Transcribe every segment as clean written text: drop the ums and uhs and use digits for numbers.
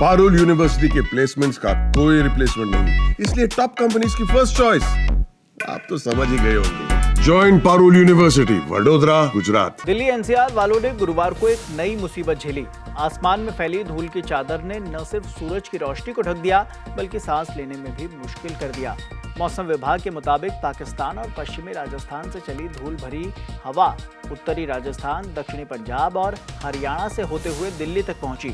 Parul university के placements का कोई रिप्लेसमेंट नहीं, इसलिए टॉप कंपनीज की फर्स्ट चॉइस। आप तो समझ ही गए होंगे। Join Parul university, Vadodara, Gujarat. Delhi NCR वालों ने गुरुवार को एक नई मुसीबत झेली। आसमान में फैली धूल की चादर ने न सिर्फ सूरज की रोशनी को ढक दिया, बल्कि सांस लेने में भी मुश्किल कर दिया। मौसम विभाग के मुताबिक पाकिस्तान और पश्चिमी राजस्थान से चली धूल भरी हवा उत्तरी राजस्थान, दक्षिणी पंजाब और हरियाणा से होते हुए दिल्ली तक पहुंची।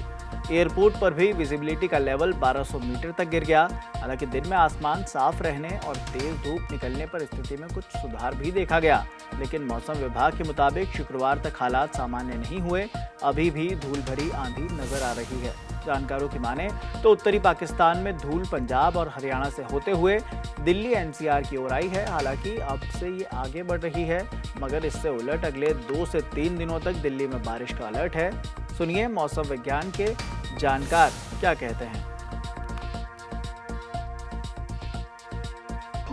एयरपोर्ट पर भी विजिबिलिटी का लेवल 1200 मीटर तक गिर गया। हालांकि दिन में आसमान साफ रहने और तेज धूप निकलने पर स्थिति में कुछ सुधार भी देखा गया, लेकिन मौसम विभाग के मुताबिक शुक्रवार तक हालात सामान्य नहीं हुए। अभी भी धूल भरी आंधी नजर आ रही है। जानकारों की माने तो उत्तरी पाकिस्तान में धूल पंजाब और हरियाणा से होते हुए दिल्ली एनसीआर की ओर आई है। हालांकि अब से ये आगे बढ़ रही है, मगर इससे उलट अगले 2 से 3 दिनों तक दिल्ली में बारिश का अलर्ट है। सुनिए मौसम विज्ञान के जानकार क्या कहते हैं।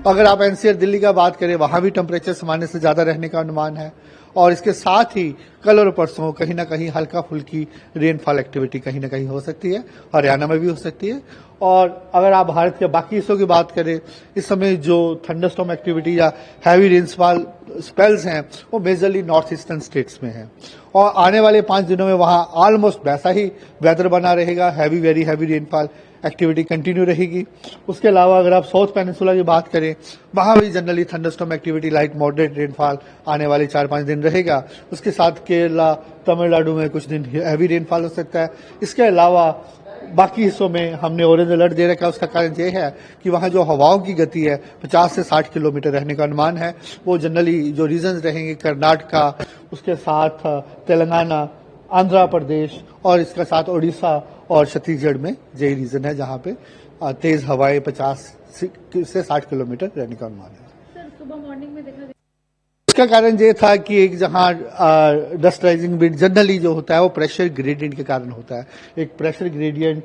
अगर आप एनसीआर दिल्ली का बात करें, वहां भी टेम्परेचर सामान्य से ज्यादा रहने का अनुमान है और इसके साथ ही कल और परसों कहीं ना कहीं हल्का फुल्की रेनफॉल एक्टिविटी कहीं ना कहीं हो सकती है, हरियाणा में भी हो सकती है। और अगर आप भारत के बाकी हिस्सों की बात करें, इस समय जो थंडरस्टॉर्म एक्टिविटी या हैवी रेनफॉल स्पेल्स हैं वो मेजरली नॉर्थ ईस्टर्न स्टेट्स में हैं और आने वाले 5 दिनों में वहां ऑलमोस्ट वैसा ही वेदर बना रहेगा। Very heavy rainfall activity continue रहेगी। उसके अलावा अगर आप साउथ पेनिनसुला की बात करें, वहां भी generally thunderstorm activity light moderate rainfall आने वाले 4-5 दिन रहेगा। उसके साथ केरला, तमिलनाडु में कुछ दिन हैवी रेनफॉल हो सकता है। इसके अलावा बाकी हिस्सों में हमने ऑरेंज अलर्ट दे रखा है। उसका कारण यह है कि वहां जो हवाओं की गति है 50 से 60 किलोमीटर रहने का अनुमान है। वो जनरली जो रीजन्स रहेंगे कर्नाटका, उसके साथ तेलंगाना, आंध्र प्रदेश और इसके साथ उड़ीसा और छत्तीसगढ़ में यही रीजन है जहां पे तेज हवाएं 50 से 60 किलोमीटर रहने का अनुमान है। सर, सुबह मॉर्निंग में देखा इसका कारण ये था कि एक जहां डस्ट राइजिंग विंड जनरली जो होता है वो प्रेशर ग्रेडियंट के कारण होता है। एक pressure gradient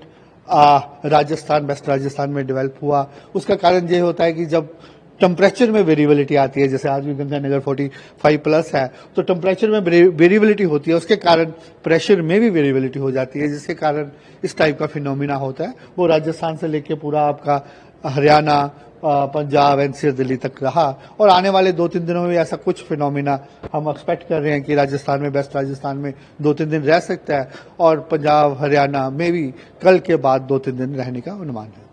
Rajasthan, west Rajasthan में डेवलप हुआ। उसका कारण ये होता है कि जब टेम्परेचर में वेरिएबिलिटी आती है, जैसे आज भी गंगानगर 45 प्लस है, तो टेम्परेचर में वेरिएबिलिटी होती है, उसके कारण प्रेशर में भी वेरिएबिलिटी हो जाती है, जिसके कारण इस टाइप का फिनोमिना होता है। वो राजस्थान से लेके पूरा आपका हरियाणा, पंजाब, एनसीआर दिल्ली तक रहा और आने वाले 2-3 दिनों में भी ऐसा कुछ फिनोमिना हम एक्सपेक्ट कर रहे हैं कि राजस्थान में, वेस्ट राजस्थान में 2-3 दिन रह सकता है और पंजाब, हरियाणा में भी कल के बाद 2-3 दिन रहने का अनुमान है।